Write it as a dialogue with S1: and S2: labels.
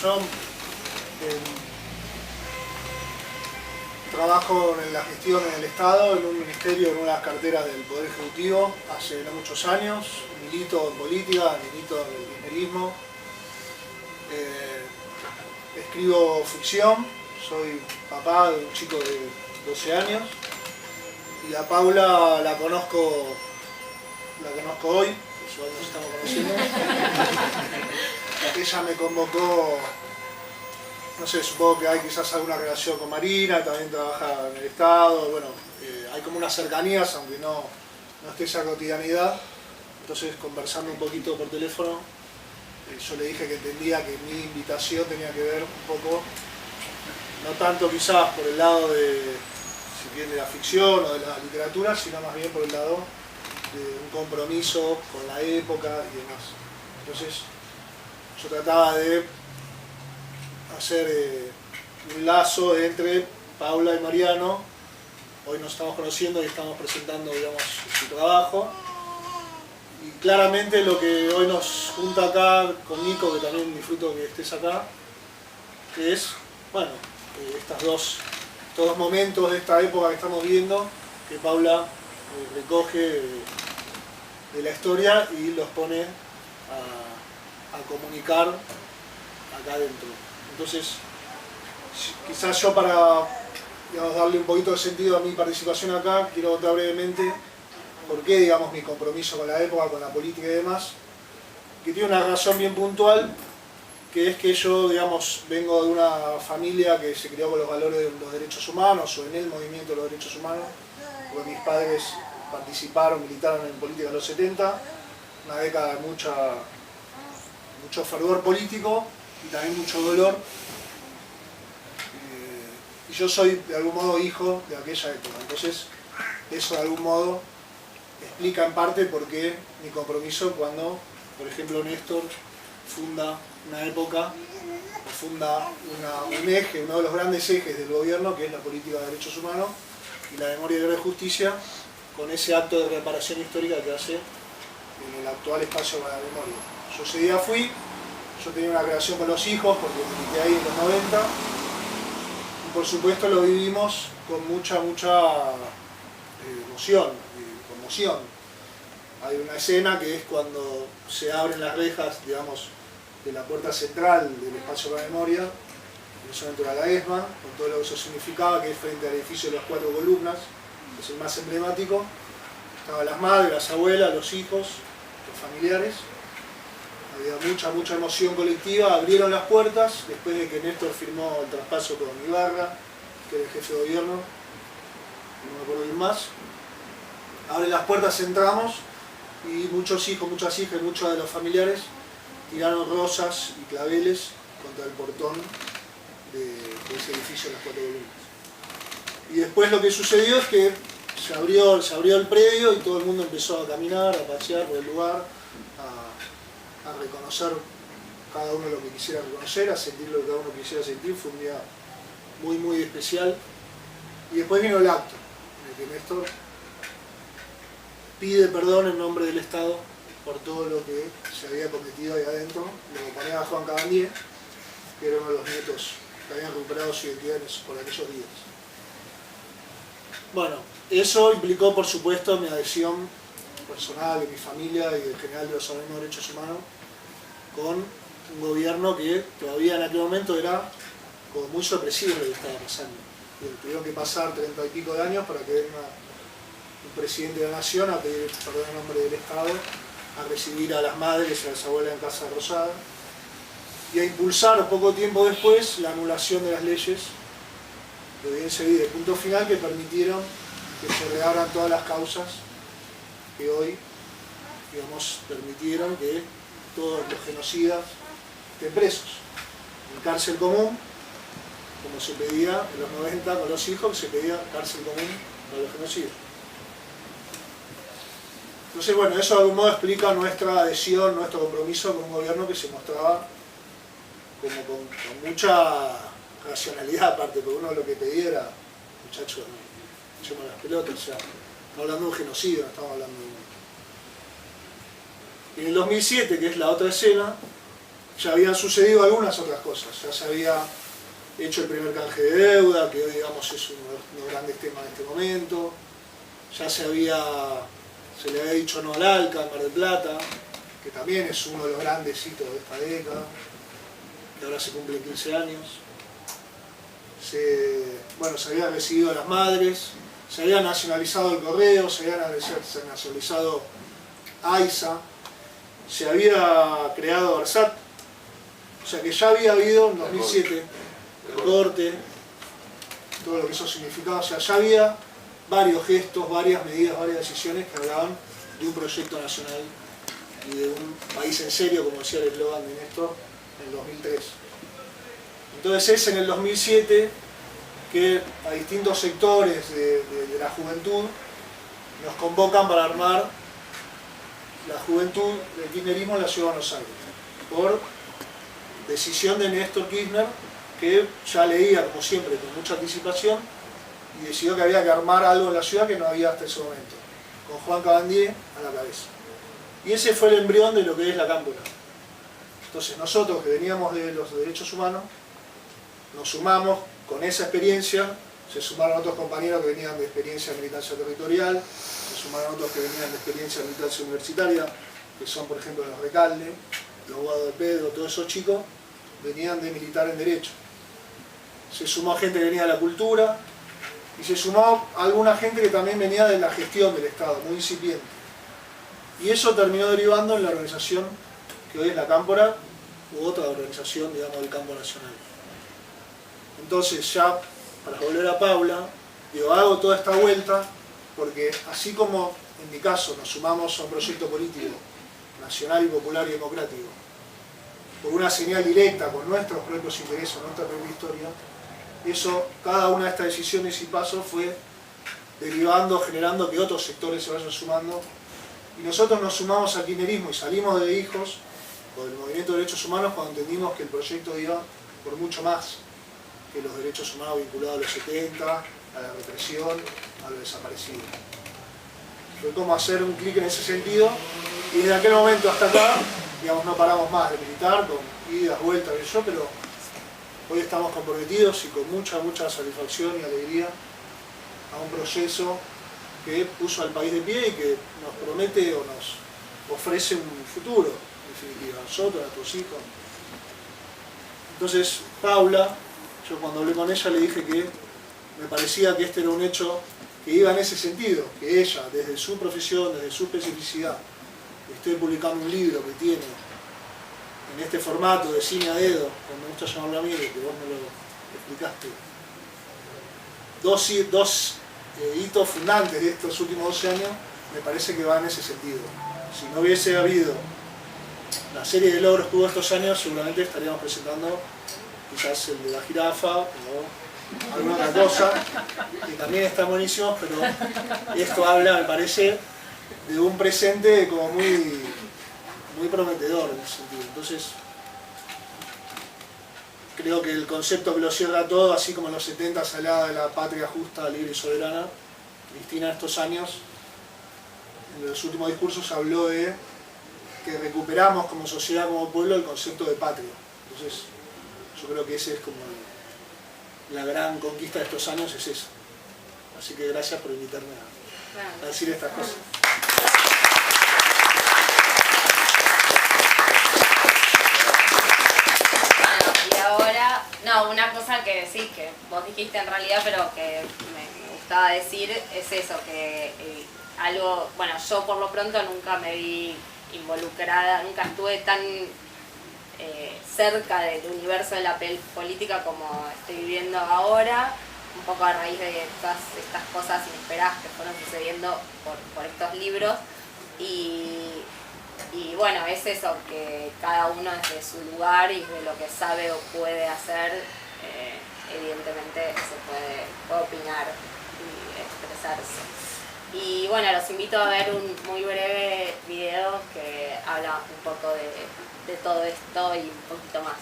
S1: yo trabajo en la gestión en el Estado, en un ministerio, en unas carteras del Poder Ejecutivo, hace no muchos años. Milito en política, milito en el kirchnerismo. Escribo ficción, soy papá de un chico de 12 años. Y a Paula la conozco hoy, pues hoy nos estamos conociendo. Ella me convocó, no sé, supongo que hay quizás alguna relación con Marina, también trabaja en el Estado, bueno, hay como unas cercanías, aunque no esté esa cotidianidad. Entonces, conversando un poquito por teléfono, yo le dije que entendía que mi invitación tenía que ver un poco, no tanto quizás por el lado de la ficción o de la literatura, sino más bien por el lado de un compromiso con la época y demás. Entonces, yo trataba de hacer un lazo entre Paula y Mariano. Hoy nos estamos conociendo y estamos presentando, digamos, su trabajo. Y claramente lo que hoy nos junta acá con Nico, que también disfruto que estés acá, es, bueno, estos dos momentos de esta época que estamos viendo, que Paula recoge de la historia y los pone a comunicar acá adentro. Entonces, quizás yo para, digamos, darle un poquito de sentido a mi participación acá, quiero contar brevemente por qué, digamos, mi compromiso con la época, con la política y demás, que tiene una razón bien puntual, que es que yo, digamos, vengo de una familia que se crió con los valores de los derechos humanos o en el movimiento de los derechos humanos, porque mis padres militaron en política en los 70, una década de mucho fervor político y también mucho dolor. Y yo soy de algún modo hijo de aquella época, entonces eso de algún modo explica en parte por qué mi compromiso cuando, por ejemplo, Néstor funda una época, o funda un eje, uno de los grandes ejes del gobierno, que es la política de derechos humanos y la memoria y la justicia, con ese acto de reparación histórica que hace en el actual espacio para la memoria. Yo ese día yo tenía una relación con los hijos, porque milité ahí en los 90, y por supuesto lo vivimos con mucha emoción y conmoción. Hay una escena que es cuando se abren las rejas, digamos, de la puerta central del espacio para la memoria, en eso entra la ESMA, con todo lo que eso significaba, que es frente al edificio de las 4 columnas, que es el más emblemático. Estaban las madres, las abuelas, los hijos, los familiares. Había mucha emoción colectiva. Abrieron las puertas después de que Néstor firmó el traspaso con Ibarra, que era el jefe de gobierno, no me acuerdo bien más. Abren las puertas, entramos y muchos hijos, muchas hijas, muchos de los familiares tiraron rosas y claveles contra el portón de ese edificio de las 4 columnas. Y después lo que sucedió es que se abrió el predio y todo el mundo empezó a caminar, a pasear por el lugar, a reconocer cada uno lo que quisiera reconocer, a sentir lo que cada uno quisiera sentir. Fue un día muy especial. Y después vino el acto, en el que Néstor pide perdón en nombre del Estado por todo lo que se había cometido ahí adentro. Lo acompañaba Juan Cabandier, que era uno de los nietos que habían recuperado su identidad por aquellos días. Bueno, eso implicó, por supuesto, mi adhesión personal, de mi familia y en general de los organismos de derechos humanos, con un gobierno que todavía en aquel momento era como muy sorpresivo lo que estaba pasando. Tuvieron que pasar 30 y pico de años para que venga un presidente de la nación a pedir perdón en nombre del Estado, a recibir a las madres y a las abuelas en Casa Rosada y a impulsar poco tiempo después la anulación de las leyes de audiencia y de punto final que permitieron que se reabran todas las causas que hoy, digamos, permitieron que todos los genocidas estén presos. En cárcel común, como se pedía en los 90 con los hijos, se pedía cárcel común para los genocidas. Entonces, bueno, eso de algún modo explica nuestra adhesión, nuestro compromiso con un gobierno que se mostraba como con mucha racionalidad, aparte, porque uno lo que pedía era, muchachos, no echemos las pelotas, o sea, estamos hablando de un genocidio, no estamos hablando de un... Y en el 2007, que es la otra escena, ya habían sucedido algunas otras cosas. Ya se había hecho el primer canje de deuda, que hoy digamos es uno de los grandes temas de este momento. Ya se le había dicho no al ALCA en Mar del Plata, que también es uno de los grandes hitos de esta década, que ahora se cumplen 15 años. Se había recibido a las madres, se había nacionalizado el correo, se había nacionalizado AISA, se había creado ARSAT, o sea que ya había habido en 2007 el corte, todo lo que eso significaba, o sea, ya había varios gestos, varias medidas, varias decisiones que hablaban de un proyecto nacional y de un país en serio, como decía el eslogan de Néstor, en el 2003. Entonces es en el 2007 que a distintos sectores de la juventud nos convocan para armar la juventud del kirchnerismo en la Ciudad de Buenos Aires, por decisión de Néstor Kirchner, que ya leía, como siempre, con mucha anticipación, y decidió que había que armar algo en la ciudad que no había hasta ese momento, con Juan Cabandier a la cabeza. Y ese fue el embrión de lo que es la Cámpora. Entonces nosotros, que veníamos de los derechos humanos, nos sumamos con esa experiencia, se sumaron otros compañeros que venían de experiencia de militancia territorial, se sumaron otros que venían de experiencia de militancia universitaria, que son por ejemplo los Recalde, los Guado de Pedro, todos esos chicos venían de militar en Derecho. Se sumó gente que venía de la cultura y se sumó alguna gente que también venía de la gestión del Estado, muy incipiente. Y eso terminó derivando en la organización que hoy es la Cámpora, u otra organización, digamos, del campo nacional. Entonces ya, para volver a Paula, digo, hago toda esta vuelta porque así como en mi caso nos sumamos a un proyecto político nacional y popular y democrático por una señal directa con nuestros propios intereses, nuestra propia historia, eso, cada una de estas decisiones y pasos fue derivando, generando que otros sectores se vayan sumando, y nosotros nos sumamos al kirchnerismo y salimos de hijos o del movimiento de derechos humanos cuando entendimos que el proyecto iba por mucho más que los derechos humanos vinculados a los 70, a la represión, a los desaparecidos. Fue como hacer un clic en ese sentido, y desde aquel momento hasta acá, digamos, no paramos más de militar, con idas, vueltas, pero hoy estamos comprometidos y con mucha satisfacción y alegría a un proceso que puso al país de pie y que nos promete o nos ofrece un futuro, en definitiva, a nosotros, a nuestros hijos. Entonces, Paula, yo cuando hablé con ella le dije que me parecía que este era un hecho que iba en ese sentido, que ella, desde su profesión, desde su especificidad, esté publicando un libro que tiene en este formato de cine a dedo, como me gusta llamarlo a mí, que vos me lo explicaste, dos hitos fundantes de estos últimos 12 años, me parece que va en ese sentido. Si no hubiese habido la serie de logros que hubo estos años, seguramente estaríamos presentando quizás el de la jirafa o alguna otra cosa, que también están buenísimos, pero esto habla, me parece, de un presente como muy prometedor en ese sentido. Entonces, creo que el concepto que lo cierra todo, así como en los 70 se hablaba de la patria justa, libre y soberana, Cristina estos años, en los últimos discursos habló de que recuperamos como sociedad, como pueblo, el concepto de patria. Entonces, yo creo que ese es como la gran conquista de estos años, es eso. Así que gracias por invitarme a decir estas cosas.
S2: Ahora, no, una cosa que decís, que vos dijiste en realidad, pero que me gustaba decir, es eso, que algo, bueno, yo por lo pronto nunca me vi involucrada, nunca estuve tan cerca del universo de la política como estoy viviendo ahora, un poco a raíz de todas estas cosas inesperadas que fueron sucediendo por estos libros. Y bueno, es eso, que cada uno desde su lugar y de lo que sabe o puede hacer, evidentemente se puede opinar y expresarse. Y bueno, los invito a ver un muy breve video que habla un poco de todo esto y un poquito más.